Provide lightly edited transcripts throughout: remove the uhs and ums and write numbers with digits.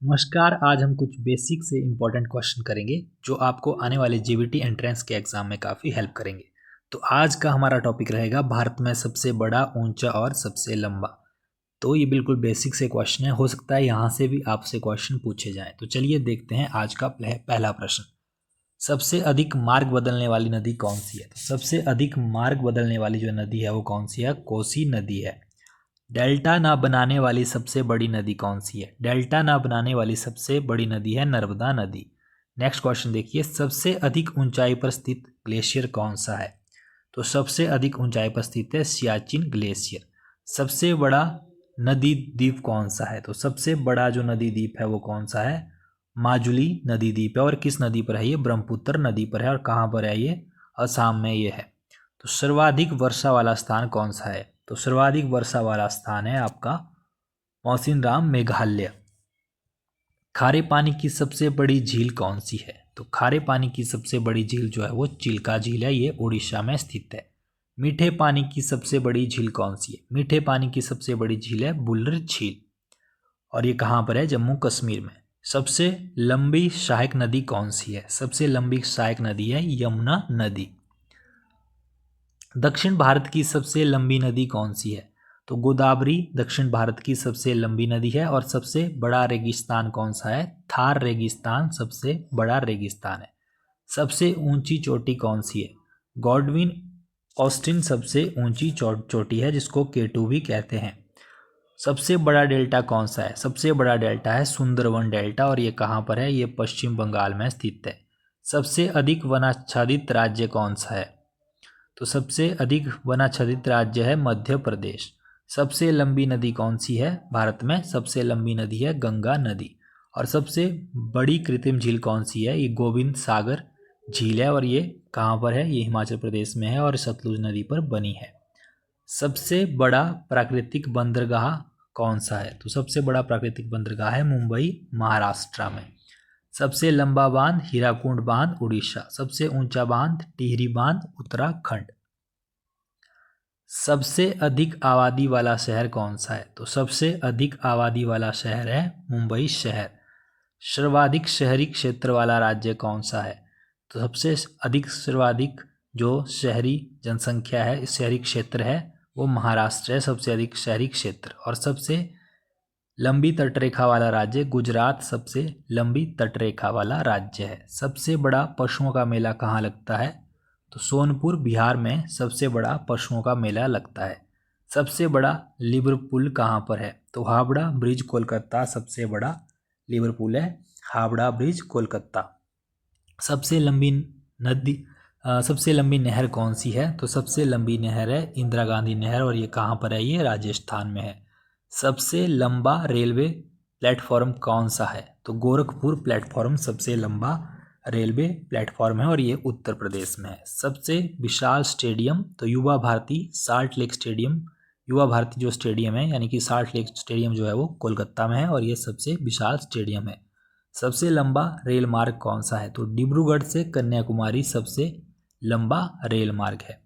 नमस्कार। आज हम कुछ बेसिक से इम्पोर्टेंट क्वेश्चन करेंगे जो आपको आने वाले जीबीटी एंट्रेंस के एग्जाम में काफ़ी हेल्प करेंगे। तो आज का हमारा टॉपिक रहेगा भारत में सबसे बड़ा, ऊंचा और सबसे लंबा। तो ये बिल्कुल बेसिक से क्वेश्चन है, हो सकता है यहाँ से भी आपसे क्वेश्चन पूछे जाएं। तो चलिए देखते हैं आज का पहला प्रश्न। सबसे अधिक मार्ग बदलने वाली नदी कौन सी है? तो सबसे अधिक मार्ग बदलने वाली जो नदी है वो कौन सी है? कोसी नदी है। डेल्टा ना बनाने वाली सबसे बड़ी नदी कौन सी है? डेल्टा ना बनाने वाली सबसे बड़ी नदी है नर्मदा नदी। नेक्स्ट क्वेश्चन देखिए, सबसे अधिक ऊंचाई पर स्थित ग्लेशियर कौन सा है? तो सबसे अधिक ऊंचाई पर स्थित है सियाचिन ग्लेशियर। सबसे बड़ा नदी द्वीप कौन सा है? तो सबसे बड़ा जो नदी द्वीप है वो कौन सा है? माजुली नदी द्वीप है। और किस नदी पर है ये? ब्रह्मपुत्र नदी पर है। और कहाँ पर है ये? असम में ये है। तो सर्वाधिक वर्षा वाला स्थान कौन सा है? तो सर्वाधिक वर्षा वाला स्थान है आपका मौसिनराम, मेघालय। खारे पानी की सबसे बड़ी झील कौन सी है? तो खारे पानी की सबसे बड़ी झील जो है वो चिल्का झील है, ये उड़ीसा में स्थित है। मीठे पानी की सबसे बड़ी झील कौन सी है? मीठे पानी की सबसे बड़ी झील है बुल्लर झील, और ये कहाँ पर है? जम्मू कश्मीर में। सबसे लंबी सहायक नदी कौन सी है? सबसे लंबी सहायक नदी है यमुना नदी। दक्षिण भारत की सबसे लंबी नदी कौन सी है? तो गोदावरी दक्षिण भारत की सबसे लंबी नदी है। और सबसे बड़ा रेगिस्तान कौन सा है? थार रेगिस्तान सबसे बड़ा रेगिस्तान है। सबसे ऊंची चोटी कौन सी है? गॉडविन ऑस्टिन सबसे ऊंची चोटी है, जिसको केटू भी कहते हैं। सबसे बड़ा डेल्टा कौन सा है? सबसे बड़ा डेल्टा है सुंदरवन डेल्टा, और ये कहाँ पर है? ये पश्चिम बंगाल में स्थित है। सबसे अधिक वनाच्छादित राज्य कौन सा है? तो सबसे अधिक वनाच्छादित राज्य है मध्य प्रदेश। सबसे लंबी नदी कौन सी है भारत में? सबसे लंबी नदी है गंगा नदी। और सबसे बड़ी कृत्रिम झील कौन सी है? ये गोविंद सागर झील है, और ये कहाँ पर है? ये हिमाचल प्रदेश में है और सतलुज नदी पर बनी है। सबसे बड़ा प्राकृतिक बंदरगाह कौन सा है? तो सबसे बड़ा प्राकृतिक बंदरगाह है मुंबई, महाराष्ट्र में। सबसे लंबा बांध हीराकुंड बांध, उड़ीसा। सबसे ऊंचा बांध टिहरी बांध, उत्तराखंड। सबसे अधिक आबादी वाला शहर कौन सा है? तो सबसे अधिक आबादी वाला शहर है मुंबई शहर। सर्वाधिक शहरी क्षेत्र वाला राज्य कौन सा है? तो सबसे अधिक सर्वाधिक जो शहरी जनसंख्या है, शहरी क्षेत्र है, वो महाराष्ट्र है, सबसे अधिक शहरी क्षेत्र। और सबसे लंबी तटरेखा वाला राज्य गुजरात सबसे लंबी तटरेखा वाला राज्य है। सबसे बड़ा पशुओं का मेला कहाँ लगता है? तो सोनपुर बिहार में सबसे बड़ा पशुओं का मेला लगता है। सबसे बड़ा लिवरपूल कहाँ पर है? तो हावड़ा ब्रिज कोलकाता सबसे बड़ा लिवरपूल है, हावड़ा ब्रिज कोलकाता। सबसे लंबी नदी सबसे लंबी नहर कौन सी है? तो सबसे लंबी नहर है इंदिरा गांधी नहर, और ये कहाँ पर है? ये राजस्थान में है। सबसे लंबा रेलवे प्लेटफॉर्म कौन सा है? तो गोरखपुर प्लेटफॉर्म सबसे लंबा रेलवे प्लेटफॉर्म है, और ये उत्तर प्रदेश में है। सबसे विशाल स्टेडियम तो युवा भारती साल्ट लेक स्टेडियम, युवा भारती जो स्टेडियम है यानी कि साल्ट लेक स्टेडियम जो है वो कोलकाता में है, और ये सबसे विशाल स्टेडियम है। सबसे लंबा रेल मार्ग कौन सा है? तो डिब्रूगढ़ से कन्याकुमारी सबसे लंबा रेल मार्ग है।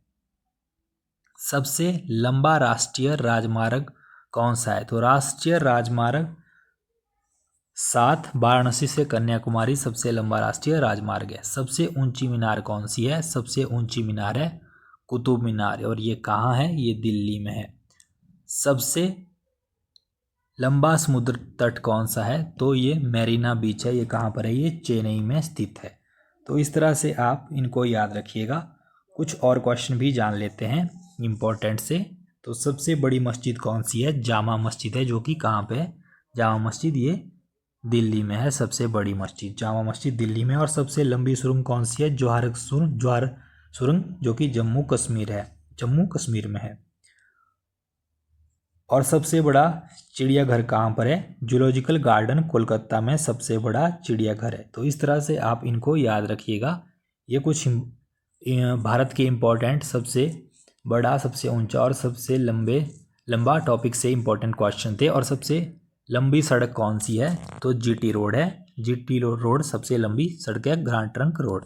सबसे लंबा राष्ट्रीय राजमार्ग कौन सा है? तो राष्ट्रीय राजमार्ग 7 वाराणसी से कन्याकुमारी सबसे लंबा राष्ट्रीय राजमार्ग है। सबसे ऊंची मीनार कौन सी है? सबसे ऊंची मीनार है कुतुब मीनार, और ये कहाँ है? ये दिल्ली में है। सबसे लंबा समुद्र तट कौन सा है? तो ये मैरीना बीच है, ये कहाँ पर है? ये चेन्नई में स्थित है। तो इस तरह से आप इनको याद रखिएगा। कुछ और क्वेश्चन भी जान लेते हैं इम्पोर्टेंट से। तो सबसे बड़ी मस्जिद कौन सी है? जामा मस्जिद है, जो कि कहाँ पे है? जामा मस्जिद ये दिल्ली में है, सबसे बड़ी मस्जिद जामा मस्जिद दिल्ली में। और सबसे लंबी सुरंग कौन सी है? जवाहर सुरंग, जो कि जम्मू कश्मीर है, जम्मू कश्मीर में है। और सबसे बड़ा चिड़ियाघर कहाँ पर है? जूलॉजिकल गार्डन कोलकाता में सबसे बड़ा चिड़ियाघर है। तो इस तरह से आप इनको याद रखिएगा। ये कुछ भारत के इम्पोर्टेंट सबसे बड़ा, सबसे ऊंचा और सबसे लंबा टॉपिक से इम्पोर्टेंट क्वेश्चन थे। और सबसे लंबी सड़क कौन सी है? तो जीटी रोड है, जीटी रोड सबसे लंबी सड़क है, ग्रांड ट्रंक रोड।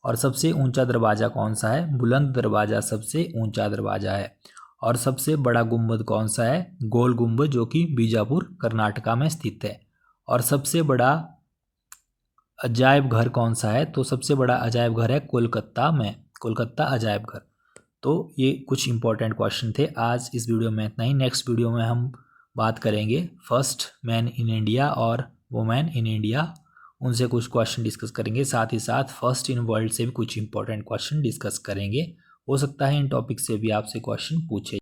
और सबसे ऊंचा दरवाज़ा कौन सा है? बुलंद दरवाज़ा सबसे ऊंचा दरवाज़ा है। और सबसे बड़ा गुंबद कौन सा है? गोल गुंबद, जो कि बीजापुर कर्नाटका में स्थित है। और सबसे बड़ा अजायब घर कौन सा है? तो सबसे बड़ा अजायब घर है कोलकाता में, कोलकाता अजायब घर। तो ये कुछ इंपॉर्टेंट क्वेश्चन थे। आज इस वीडियो में इतना ही। नेक्स्ट वीडियो में हम बात करेंगे फर्स्ट मैन इन इंडिया और वुमेन इन इंडिया, उनसे कुछ क्वेश्चन डिस्कस करेंगे। साथ ही साथ फर्स्ट इन वर्ल्ड से भी कुछ इंपॉर्टेंट क्वेश्चन डिस्कस करेंगे। हो सकता है इन टॉपिक से भी आपसे क्वेश्चन पूछे।